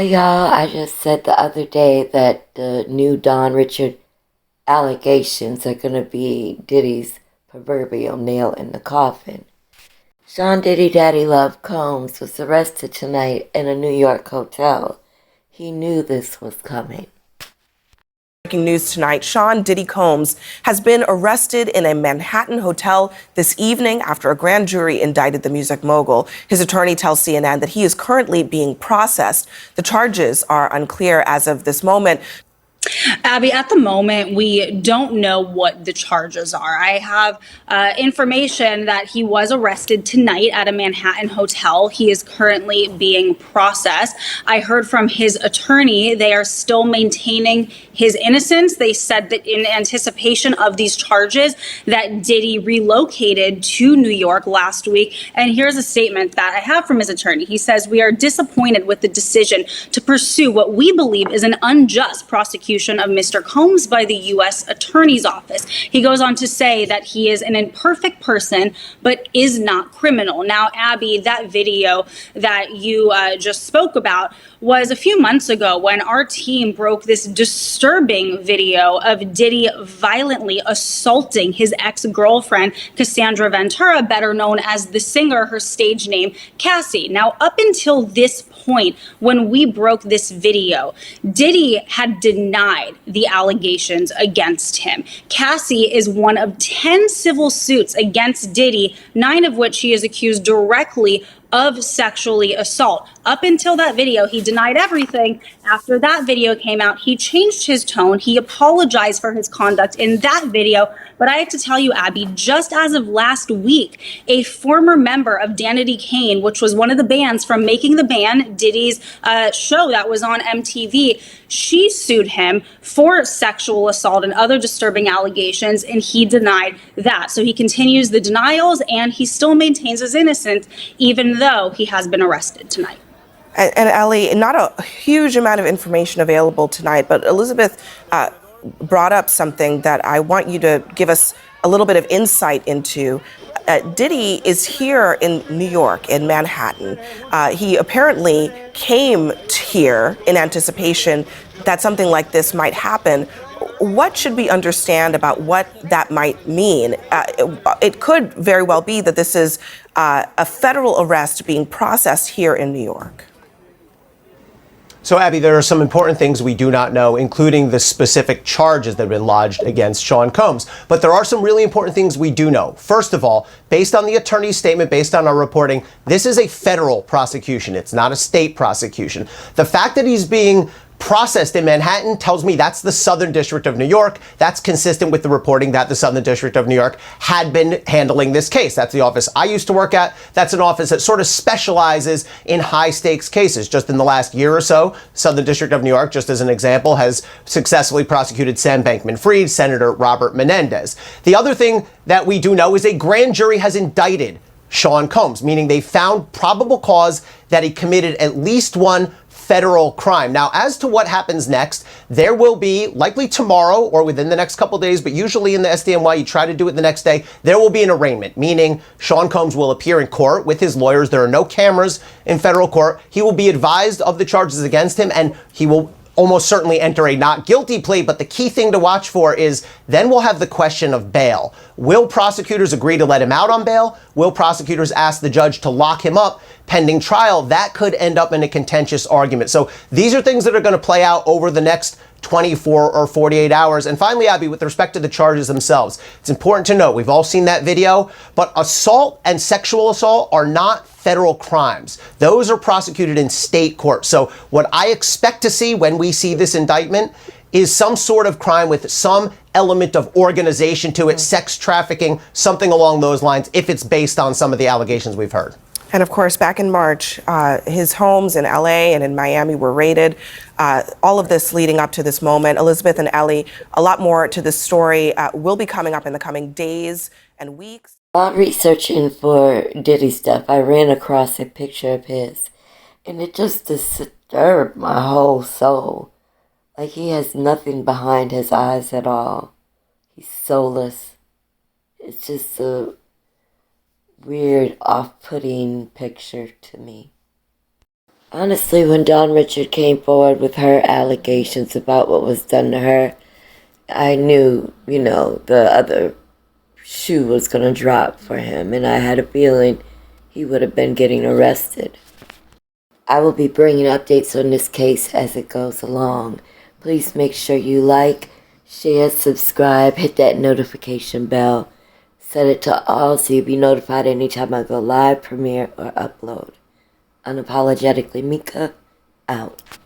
y'all. I just said the other day that the new Don Richard allegations are gonna be Diddy's proverbial nail in the coffin. Sean Diddy Daddy Love Combs was arrested tonight in a New York hotel. He knew this was coming. Breaking news tonight, Sean Diddy Combs has been arrested in a Manhattan hotel this evening after a grand jury indicted the music mogul. His attorney tells CNN that he is currently being processed. The charges are unclear as of this moment. Abby, at the moment, we don't know what the charges are. I have information that he was arrested tonight at a Manhattan hotel. He is currently being processed. I heard from his attorney they are still maintaining his innocence. They said that in anticipation of these charges that Diddy relocated to New York last week. And here's a statement that I have from his attorney. He says, "We are disappointed with the decision to pursue what we believe is an unjust prosecution of Mr. Combs by the U.S. Attorney's Office." He goes on to say that he is an imperfect person, but is not criminal. Now, Abby, that video that you just spoke about was a few months ago when our team broke this disturbing video of Diddy violently assaulting his ex-girlfriend, Cassandra Ventura, better known as the singer, her stage name, Cassie. Now, up until this point, when we broke this video, Diddy had denied the allegations against him. Cassie is one of 10 civil suits against Diddy, 9 of which he is accused directly of sexually assault. Up until that video, he denied everything. After that video came out, he changed his tone. He apologized for his conduct in that video. But I have to tell you, Abby, just as of last week, a former member of Danity Kane, which was one of the bands from Making the Band, Diddy's show that was on MTV, she sued him for sexual assault and other disturbing allegations, and he denied that. So he continues the denials, and he still maintains his innocence, even though he has been arrested tonight. And Ellie, not a huge amount of information available tonight, but Elizabeth brought up something that I want you to give us a little bit of insight into. Diddy is here in New York, in Manhattan. He apparently came here in anticipation that something like this might happen. What should we understand about what that might mean? It could very well be that this is a federal arrest being processed here in New York. So, Abby, there are some important things we do not know, including the specific charges that have been lodged against Sean Combs. But there are some really important things we do know. First of all, based on the attorney's statement, based on our reporting, this is a federal prosecution. It's not a state prosecution. The fact that he's being processed in Manhattan tells me that's the Southern District of New York. That's consistent with the reporting that the Southern District of New York had been handling this case. That's the office I used to work at. That's an office that sort of specializes in high stakes cases. Just in the last year or so, Southern District of New York, just as an example, has successfully prosecuted Sam Bankman-Fried, Senator Robert Menendez. The other thing that we do know is a grand jury has indicted Sean Combs, meaning they found probable cause that he committed at least one federal crime. Now, as to what happens next, there will be, likely tomorrow or within the next couple days, but usually in the SDNY, you try to do it the next day, there will be an arraignment, meaning Sean Combs will appear in court with his lawyers. There are no cameras in federal court. He will be advised of the charges against him, and he will almost certainly enter a not guilty plea. But the key thing to watch for is then we'll have the question of bail. Will prosecutors agree to let him out on bail? Will prosecutors ask the judge to lock him up pending trial? That could end up in a contentious argument. So these are things that are going to play out over the next 24 or 48 hours. And finally, Abby, with respect to the charges themselves, it's important to note, we've all seen that video, but assault and sexual assault are not federal crimes. Those are prosecuted in state court. So what I expect to see when we see this indictment is some sort of crime with some element of organization to it, sex trafficking, something along those lines, if it's based on some of the allegations we've heard. And of course, back in March, his homes in LA and in Miami were raided. All of this leading up to this moment. Elizabeth and Ellie, a lot more to this story will be coming up in the coming days and weeks. While researching for Diddy stuff, I ran across a picture of his, and it just disturbed my whole soul. Like he has nothing behind his eyes at all. He's soulless. It's just a weird, off-putting picture to me. Honestly, when Dawn Richard came forward with her allegations about what was done to her, I knew, the other shoe was going to drop for him, and I had a feeling he would have been getting arrested. I will be bringing updates on this case as it goes along. Please make sure you like, share, subscribe, hit that notification bell. Set it to all so you'll be notified anytime I go live, premiere, or upload. Unapologetically Mika, out.